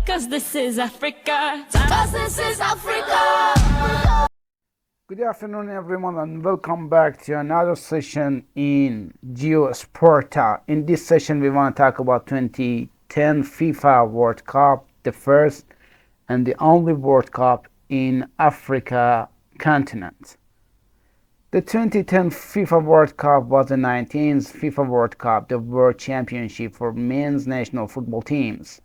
'cause this is Africa. Cause this is Africa. Good afternoon, everyone, and welcome back to another session in Geosporta. In this session, we want to talk about 2010 FIFA World Cup, the first and the only World Cup in Africa continent. The 2010 FIFA World Cup was the 19th FIFA World Cup, the World Championship for men's national football teams.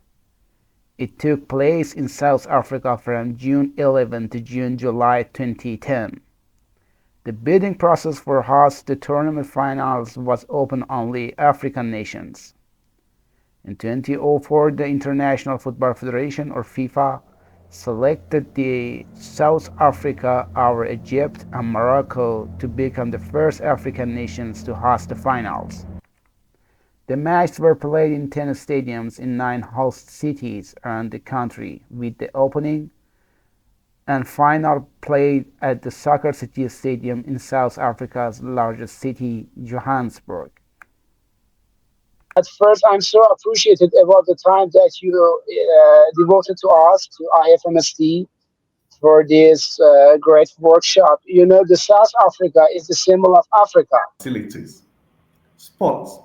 It took place in South Africa from June 11 to July 2010. The bidding process for host the tournament finals was open only African nations. In 2004, the International Football Federation, or FIFA, selected the South Africa, our Egypt, and Morocco to become the first African nations to host the finals. The matches were played in 10 stadiums in 9 host cities around the country, with the opening and final played at the Soccer City Stadium in South Africa's largest city, Johannesburg. At first, I'm so appreciated about the time that you devoted to us, to IFMSD, for this great workshop. You know, the South Africa is the symbol of Africa. Facilities, sports,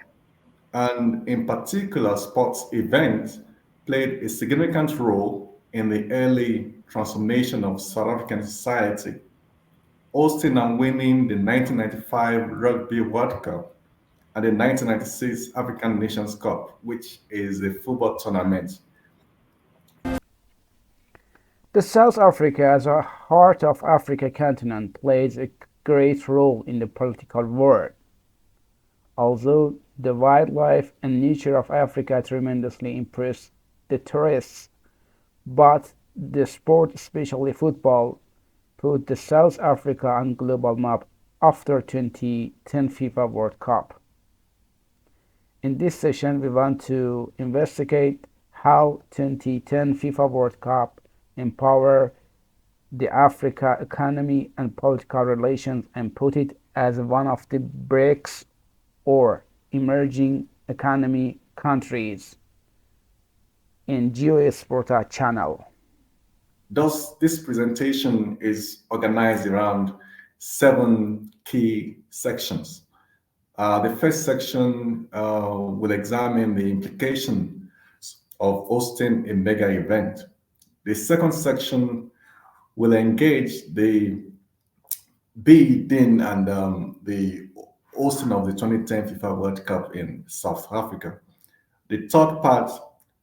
and in particular sports events played a significant role in the early transformation of South African society, hosting and winning the 1995 Rugby World Cup and the 1996 African Nations Cup, which is a football tournament. The South Africa, as a heart of Africa continent, plays a great role in the political world. Although the wildlife and nature of Africa tremendously impress the tourists, but the sport, especially football, put the South Africa on global map after 2010 FIFA World Cup. In this session, we want to investigate how 2010 FIFA World Cup empower the Africa economy and political relations and put it as one of the BRICS or emerging economy countries in Geosporta channel. Thus, this presentation is organized around 7 key sections. The first section will examine the implications of hosting a mega event. The second section will engage the bidding and the hosting of the 2010 FIFA World Cup in South Africa. The third part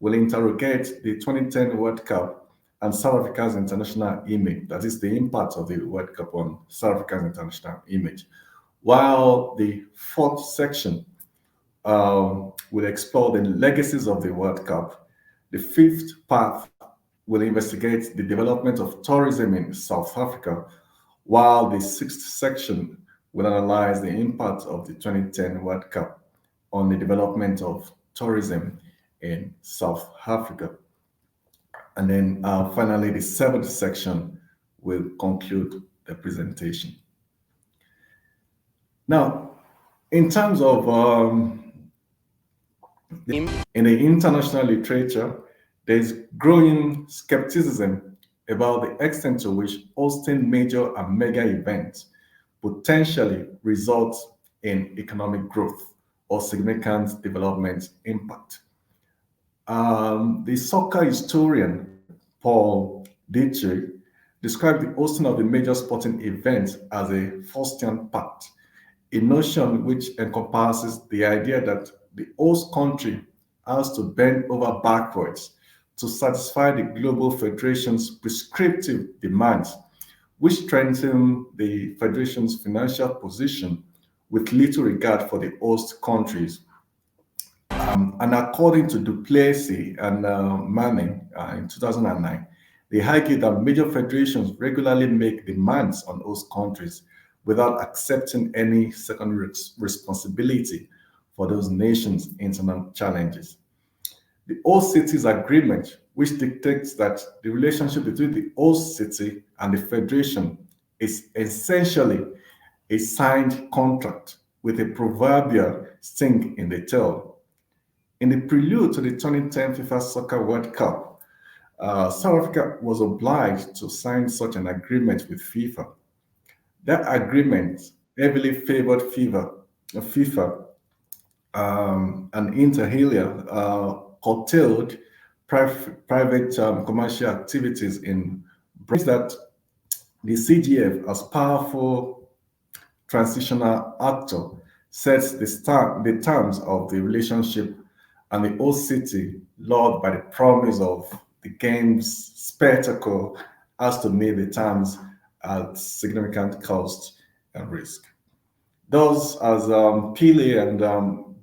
will interrogate the 2010 World Cup and South Africa's international image, that is the impact of the World Cup on South Africa's international image. While the fourth section will explore the legacies of the World Cup. The fifth part will investigate the development of tourism in South Africa, while the sixth section will analyze the impact of the 2010 World Cup on the development of tourism in South Africa. And then finally, the seventh section will conclude the presentation. Now, in terms of in the international literature, there is growing skepticism about the extent to which hosting major and mega events potentially results in economic growth or significant development impact. The soccer historian Paul Dietrich described the hosting of the major sporting events as a Faustian pact, a notion which encompasses the idea that the host country has to bend over backwards to satisfy the global federation's prescriptive demands, which strengthen the federation's financial position with little regard for the host countries. And according to Duplessis and Manning in 2009, they argued that major federations regularly make demands on host countries without accepting any secondary responsibility for those nations' internal challenges. The host cities agreement, which dictates that the relationship between the host city and the federation is essentially a signed contract with a proverbial sting in the tail. In the prelude to the 2010 FIFA Soccer World Cup, South Africa was obliged to sign such an agreement with FIFA. That agreement heavily favored FIFA and inter alia curtailed private commercial activities in that the CGF, as powerful transitional actor, sets the terms of the relationship, and the host city, lured by the promise of the game's spectacle, has to meet the terms at significant cost and risk. Thus, as Pele and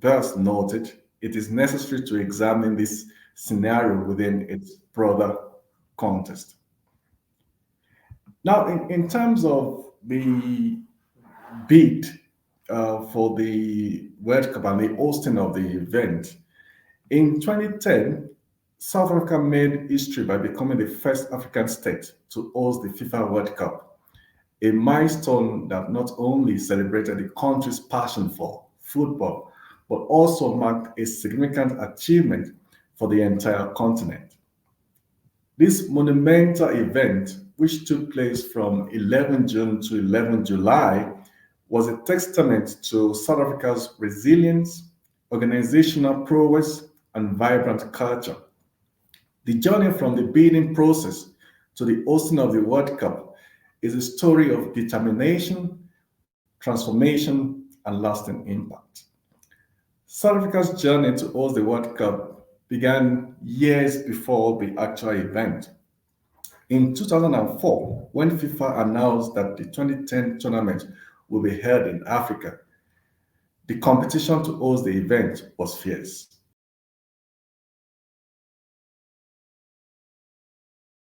Burst noted, it is necessary to examine this scenario within its broader context. Now, in terms of the bid for the World Cup and the hosting of the event, in 2010, South Africa made history by becoming the first African state to host the FIFA World Cup, a milestone that not only celebrated the country's passion for football, but also marked a significant achievement for the entire continent. This monumental event, which took place from 11 June to 11 July, was a testament to South Africa's resilience, organizational prowess, and vibrant culture. The journey from the bidding process to the hosting of the World Cup is a story of determination, transformation, and lasting impact. South Africa's journey to host the World Cup began years before the actual event. In 2004, when FIFA announced that the 2010 tournament will be held in Africa, the competition to host the event was fierce.